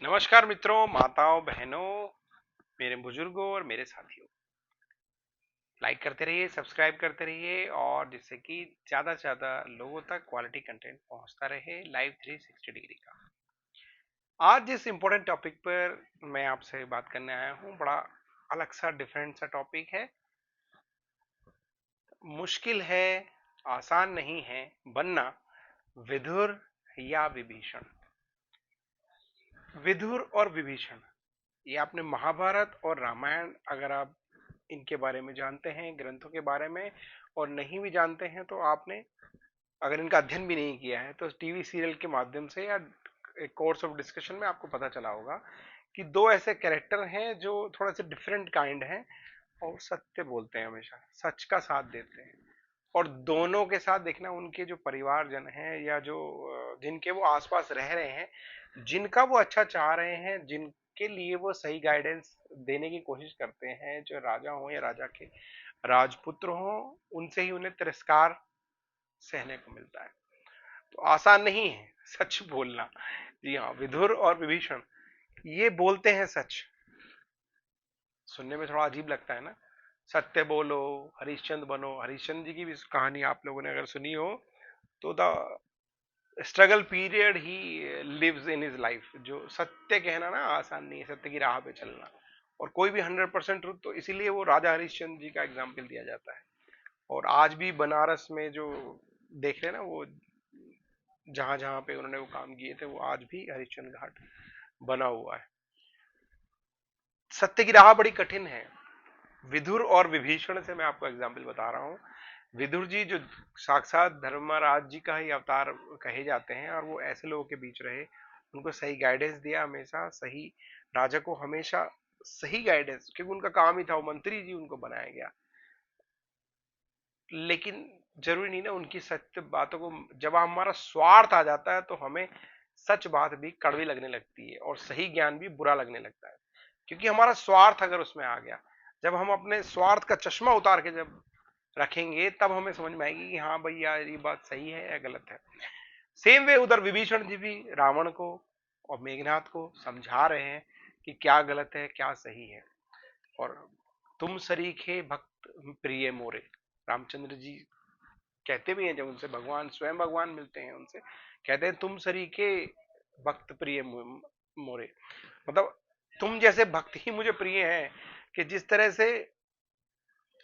नमस्कार मित्रों, माताओं, बहनों, मेरे बुजुर्गों और मेरे साथियों। लाइक करते रहिए, सब्सक्राइब करते रहिए और जिससे कि ज्यादा से ज्यादा लोगों तक क्वालिटी कंटेंट पहुंचता रहे लाइव 360 डिग्री का। आज जिस इंपॉर्टेंट टॉपिक पर मैं आपसे बात करने आया हूं, बड़ा अलग सा डिफरेंट सा टॉपिक है। मुश्किल है, आसान नहीं है बनना विदुर या विभीषण। विदुर और विभीषण, ये आपने महाभारत और रामायण, अगर आप इनके बारे में जानते हैं, ग्रंथों के बारे में, और नहीं भी जानते हैं तो आपने अगर इनका अध्ययन भी नहीं किया है तो टीवी सीरियल के माध्यम से या कोर्स ऑफ डिस्कशन में आपको पता चला होगा कि दो ऐसे कैरेक्टर हैं जो थोड़ा से डिफरेंट काइंड हैं और सत्य बोलते हैं, हमेशा सच का साथ देते हैं। और दोनों के साथ देखना, उनके जो परिवारजन हैं या जो जिनके वो आसपास रह रहे हैं, जिनका वो अच्छा चाह रहे हैं, जिनके लिए वो सही गाइडेंस देने की कोशिश करते हैं, जो राजा हो या राजा के राजपुत्र हो, उनसे ही उन्हें तिरस्कार सहने को मिलता है। तो आसान नहीं है सच बोलना। जी हाँ, विदुर और विभीषण ये बोलते हैं सच। सुनने में थोड़ा अजीब लगता है ना, सत्य बोलो, हरिश्चंद्र बनो। हरिश्चंद्र जी की भी कहानी आप लोगों ने अगर सुनी हो तो the struggle period he lives in his life. जो सत्य कहना ना आसान नहीं है, सत्य की राह पे चलना, और कोई भी 100% ट्रुथ, तो इसीलिए वो राजा हरिश्चंद्र जी का एग्जाम्पल दिया जाता है। और आज भी बनारस में जो देख रहे हैं ना, वो जहां जहां पे उन्होंने वो काम किए थे, वो आज भी हरिश्चंद्र घाट बना हुआ है। सत्य की राह बड़ी कठिन है। विदुर और विभीषण से मैं आपको एग्जाम्पल बता रहा हूँ। विदुर जी जो साक्षात धर्मराज जी का ही अवतार कहे जाते हैं, और वो ऐसे लोगों के बीच रहे, उनको सही गाइडेंस दिया, हमेशा सही, राजा को हमेशा सही गाइडेंस, क्योंकि उनका काम ही था, वो मंत्री जी उनको बनाया गया। लेकिन जरूरी नहीं ना उनकी सत्य बातों को, जब हमारा स्वार्थ आ जाता है तो हमें सच बात भी कड़वी लगने लगती है और सही ज्ञान भी बुरा लगने लगता है, क्योंकि हमारा स्वार्थ अगर उसमें आ गया। जब हम अपने स्वार्थ का चश्मा उतार के जब रखेंगे, तब हमें समझ में आएगी कि हाँ भाई यार, ये बात सही है या गलत है। सेम वे उधर विभीषण जी भी रावण को और मेघनाथ को समझा रहे हैं कि क्या गलत है क्या सही है। और तुम सरीखे भक्त प्रिय मोरे, रामचंद्र जी कहते भी हैं, जब उनसे भगवान, स्वयं भगवान मिलते हैं उनसे, कहते हैं तुम सरीखे भक्त प्रिय मोरे। मतलब तुम जैसे भक्त ही मुझे प्रिय हैं, कि जिस तरह से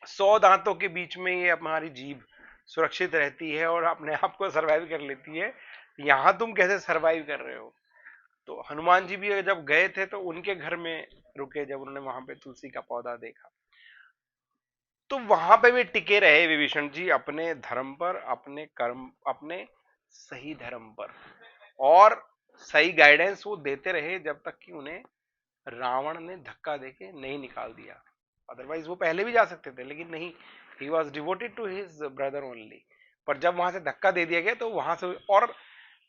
100 दांतों के बीच में ये हमारी जीभ सुरक्षित रहती है और अपने आप को सरवाइव कर लेती है, यहां तुम कैसे सरवाइव कर रहे हो। तो हनुमान जी भी जब गए थे तो उनके घर में रुके, जब उन्होंने वहां पे तुलसी का पौधा देखा, तो वहां पे भी टिके रहे विभीषण जी अपने धर्म पर, अपने कर्म, अपने सही धर्म पर, और सही गाइडेंस वो देते रहे जब तक कि उन्हें रावण ने धक्का देके नहीं निकाल दिया। अदरवाइज वो पहले भी जा सकते थे, लेकिन नहीं, he was devoted to his brother only. पर जब वहां से धक्का दे दिया गया तो वहां से, और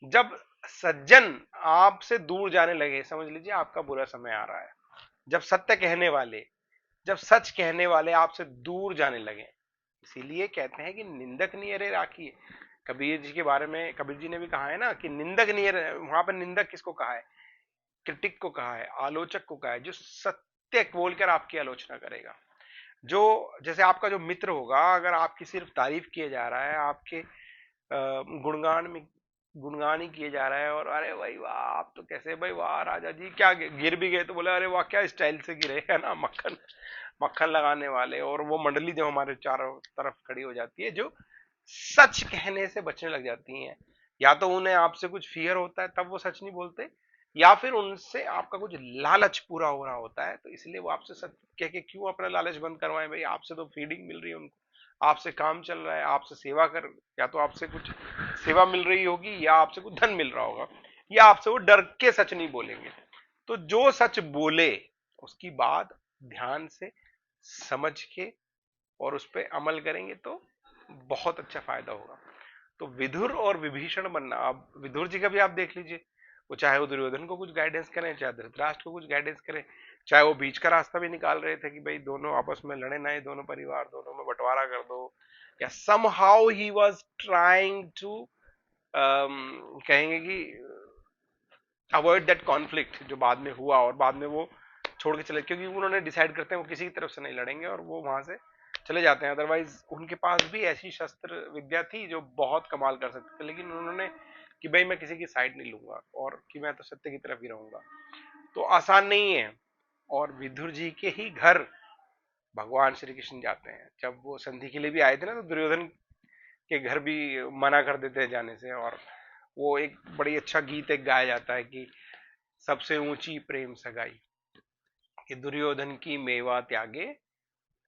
जब सज्जन आपसे दूर जाने लगे, समझ लीजिए आपका बुरा समय आ रहा है। जब सत्य कहने वाले, जब सच कहने वाले आपसे दूर जाने लगे, इसीलिए कहते हैं कि निंदक नियरे राखी। कबीर जी के बारे में कबीर जी ने भी कहा है ना कि निंदक नियर, वहां पर निंदक किसको कहा है? क्रिटिक को कहा है, आलोचक को कहा है, जो सत्य बोलकर आपकी आलोचना करेगा। जो, जैसे आपका जो मित्र होगा, अगर आपकी सिर्फ तारीफ किए जा रहा है, आपके गुणगान में गुणगान ही किए जा रहा है, और अरे भाई वाह आप तो कैसे, भाई वाह राजा जी, क्या गिर भी गए तो बोले अरे वाह क्या स्टाइल से गिरे, है ना, मक्खन मक्खन लगाने वाले। और वो मंडली जो हमारे चारों तरफ खड़ी हो जाती है, जो सच कहने से बचने लग जाती हैं, या तो उन्हें आपसे कुछ फियर होता है तब वो सच नहीं बोलते, या फिर उनसे आपका कुछ लालच पूरा हो रहा होता है, तो इसलिए वो आपसे सच कह के क्यों अपना लालच बंद करवाएं। भाई आपसे तो फीडिंग मिल रही है उनको, आपसे काम चल रहा है, आपसे सेवा कर, या तो आपसे कुछ सेवा मिल रही होगी या आपसे कुछ धन मिल रहा होगा, या आपसे वो डर के सच नहीं बोलेंगे। तो जो सच बोले उसकी बात ध्यान से समझ के और उस पर अमल करेंगे तो बहुत अच्छा फायदा होगा। तो विदुर और विभीषण बनना, अब विदुर जी का भी आप देख लीजिए, वो चाहे वो दुर्योधन को कुछ गाइडेंस करें, चाहे धृतराष्ट्र को कुछ गाइडेंस करें, चाहे वो बीच का रास्ता भी निकाल रहे थे कि भाई दोनों आपस में लड़े ना, दोनों परिवार, दोनों में बंटवारा कर दो, या somehow he was trying to कहेंगे कि अवॉइड दैट कॉन्फ्लिक्ट जो बाद में हुआ और बाद में वो छोड़ के चले, क्योंकि उन्होंने डिसाइड करते हैं वो किसी की तरफ से नहीं लड़ेंगे और वो वहां से चले जाते हैं। अदरवाइज उनके पास भी ऐसी शस्त्र विद्या थी जो बहुत कमाल कर सकते थे, लेकिन उन्होंने कि भाई मैं किसी की साइड नहीं लूंगा और कि मैं तो सत्य की तरफ ही रहूंगा। तो आसान नहीं है। और विदुर जी के ही घर भगवान श्री कृष्ण जाते हैं। जब वो संधि के लिए भी आए थे ना, तो दुर्योधन के घर भी मना कर देते हैं जाने से। और वो एक बड़ी अच्छा गीत एक गाया जाता है कि सबसे ऊंची प्रेम सगाई, कि दुर्योधन की मेवा त्यागे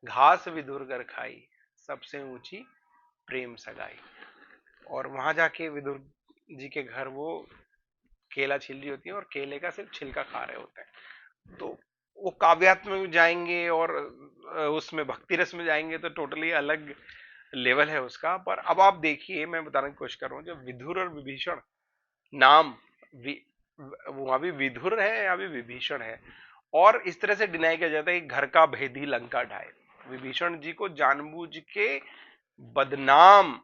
घास विदुर कर खाई, सबसे ऊंची प्रेम सगाई। और वहां जाके विदुर जी के घर वो केला छिल रही होती है और केले का सिर्फ छिलका खा रहे होते हैं। तो वो काव्यात्म में जाएंगे और उसमें भक्ति रस में जाएंगे तो टोटली अलग लेवल है उसका। पर अब आप देखिए, मैं बताने की कोशिश कर रहा हूँ, जब विदुर और विभीषण नाम वहां भी विदुर है, यहाँ भी विभीषण है। और इस तरह से डिनाई किया जाता है कि घर का भेदी लंका ढाए। विभीषण जी को जानबूझ के बदनाम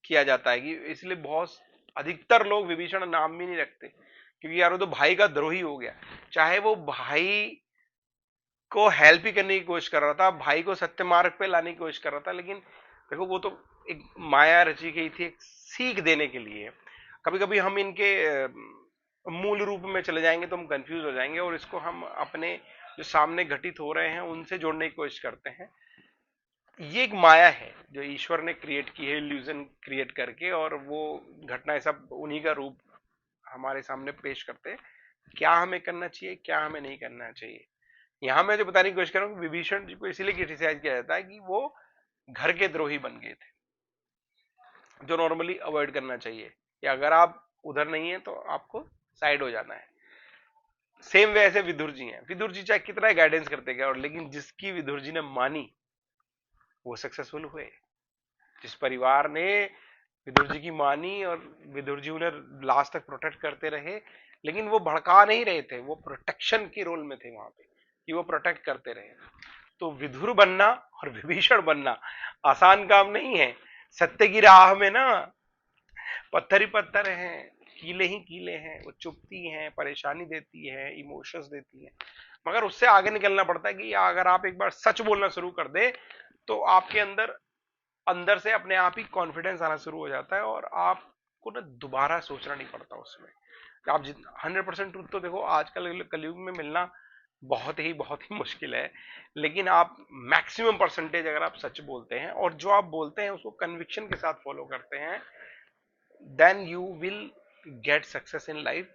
किया जाता है कि इसलिए बहुत अधिकतर लोग विभीषण नाम भी नहीं रखते, क्योंकि यार वो तो भाई का द्रोही हो गया। चाहे वो भाई को हेल्प ही करने की कोशिश कर रहा था, भाई को सत्य मार्ग पे लाने की कोशिश कर रहा था, लेकिन देखो वो तो एक माया रची गई थी एक सीख देने के लिए। कभी कभी हम इनके मूल रूप में चले जाएंगे तो हम कंफ्यूज हो जाएंगे और इसको हम अपने जो सामने घटित हो रहे हैं उनसे जोड़ने की कोशिश करते हैं। ये एक माया है जो ईश्वर ने क्रिएट की है, इल्यूजन क्रिएट करके, और वो घटनाएं सब उन्हीं का रूप हमारे सामने पेश करते हैं। क्या हमें करना चाहिए, क्या हमें नहीं करना चाहिए। यहां मैं जो बताने की कोशिश कर रहा हूँ, विभीषण जी को इसीलिए क्रिटिसाइज किया जाता है कि वो घर के द्रोही बन गए थे, जो नॉर्मली अवॉइड करना चाहिए। या अगर आप उधर नहीं है तो आपको साइड हो जाना है। सेम वे ऐसे विदुर जी हैं। विदुर जी चाहे कितना गाइडेंस करते गए, और लेकिन जिसकी विदुर जी ने मानी वो सक्सेसफुल हुए। जिस परिवार ने विदुर जी की मानी और विदुर जी उन्हें लास्ट तक प्रोटेक्ट करते रहे, लेकिन वो भड़का नहीं रहे थे, वो प्रोटेक्शन की रोल में थे वहां पे, कि वो प्रोटेक्ट करते रहे। तो विधुर बनना और विभीषण बनना आसान काम नहीं है। सत्य की राह में ना पत्थर ही पत्थर हैं, कीले ही कीले हैं, वो चुभती हैं, परेशानी देती है, इमोशंस देती है। मगर उससे आगे निकलना पड़ता है कि अगर आप एक बार सच बोलना शुरू कर दे तो आपके अंदर अंदर से अपने आप ही कॉन्फिडेंस आना शुरू हो जाता है और आपको ना दोबारा सोचना नहीं पड़ता उसमें। आप 100% ट्रूथ तो देखो आजकल कलयुग में मिलना बहुत ही मुश्किल है, लेकिन आप मैक्सिमम परसेंटेज अगर आप सच बोलते हैं और जो आप बोलते हैं उसको कन्विक्शन के साथ फॉलो करते हैं, then you will get success in life.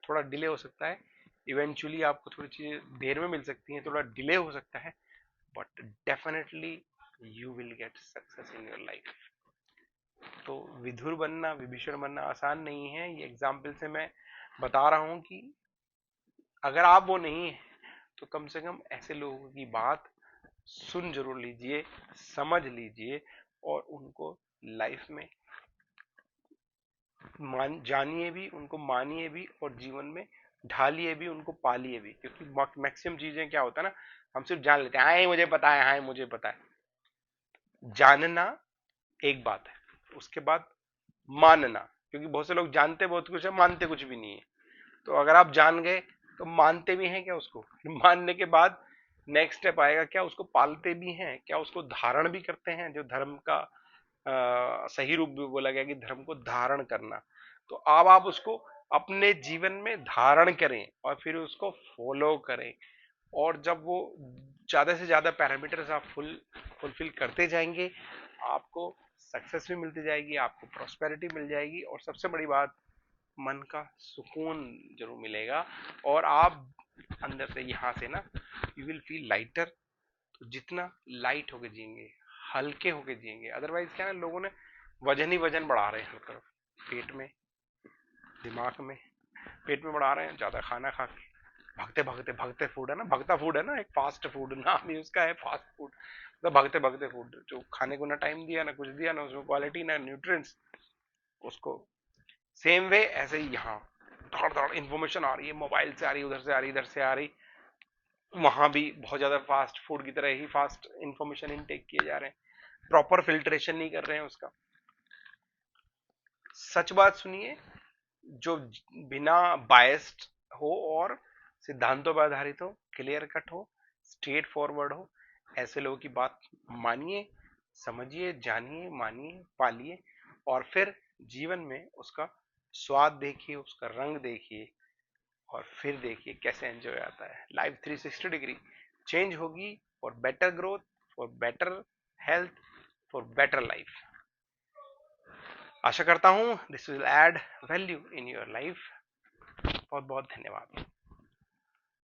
थोड़ा डिले हो सकता है, इवेंचुअली आपको थोड़ी चीजें देर में मिल सकती हैं, थोड़ा डिले हो सकता है, but definitely you will get success in your life. तो विधुर बनना, विभीषण बनना आसान नहीं है। ये एग्जाम्पल से मैं बता रहा हूं कि अगर आप वो नहीं है तो कम से कम ऐसे लोगों की बात सुन जरूर लीजिए, समझ लीजिए, और उनको लाइफ में जानिए भी, उनको मानिए भी, और जीवन में ढालिए भी, उनको पालिए भी। क्योंकि मैक्सिमम चीजें क्या होता है ना, हम सिर्फ जान लेते हैं, हाँ मुझे पता है, हाँ मुझे पता है। जानना एक बात है, उसके बाद मानना, क्योंकि बहुत से लोग जानते बहुत कुछ है, मानते कुछ भी नहीं है। तो अगर आप जान गए तो मानते भी हैं क्या उसको? मानने के बाद नेक्स्ट स्टेप आएगा, क्या उसको पालते भी हैं, क्या उसको धारण भी करते हैं? जो धर्म का सही रूप भी बोला गया कि धर्म को धारण करना। तो अब आप उसको अपने जीवन में धारण करें और फिर उसको फॉलो करें। और जब वो ज्यादा से ज्यादा पैरामीटर्स आप फुलफिल करते जाएंगे, आपको सक्सेस भी मिलती जाएगी, आपको प्रॉस्पेरिटी मिल जाएगी, और सबसे बड़ी बात, मन का सुकून जरूर मिलेगा। और आप अंदर से यहां से ना यू विल फील लाइटर। तो जितना लाइट होके जिएंगे, हल्के होके जिएंगे। अदरवाइज क्या है, लोगों ने वजन ही वजन बढ़ा रहे हैं हर तरफ, पेट में, दिमाग में। पेट में बढ़ा रहे हैं ज्यादा खाना खा के, भगते भगते, भगते फूड है ना, भगता फूड है ना, एक फास्ट फूड नाम ही उसका है, फास्ट फूड। तो भगते भगते फूड, जो खाने को ना टाइम दिया, ना कुछ दिया, ना उसमें क्वालिटी, ना न्यूट्रिएंट्स, उसको। सेम वे ऐसे ही यहाँ धड़ धड़ इन्फॉर्मेशन आ रही है, मोबाइल से आ रही, उधर से आ रही, इधर से आ रही, वहां भी बहुत ज्यादा फास्ट फूड की तरह ही फास्ट इंफॉर्मेशन इनटेक किए जा रहे हैं, प्रॉपर फिल्ट्रेशन नहीं कर रहे हैं उसका। सच बात सुनिए, जो बिना बायस्ड हो और सिद्धांतों पर आधारित हो, क्लियर कट हो, स्ट्रेट फॉरवर्ड हो, ऐसे लोगों की बात मानिए, समझिए, जानिए, मानिए, पालिए, और फिर जीवन में उसका स्वाद देखिए, उसका रंग देखिए, और फिर देखिए कैसे एंजॉय आता है। लाइफ 360 डिग्री चेंज होगी for better growth, for better health, for better life. आशा करता हूं this will add value in your life. बहुत बहुत धन्यवाद।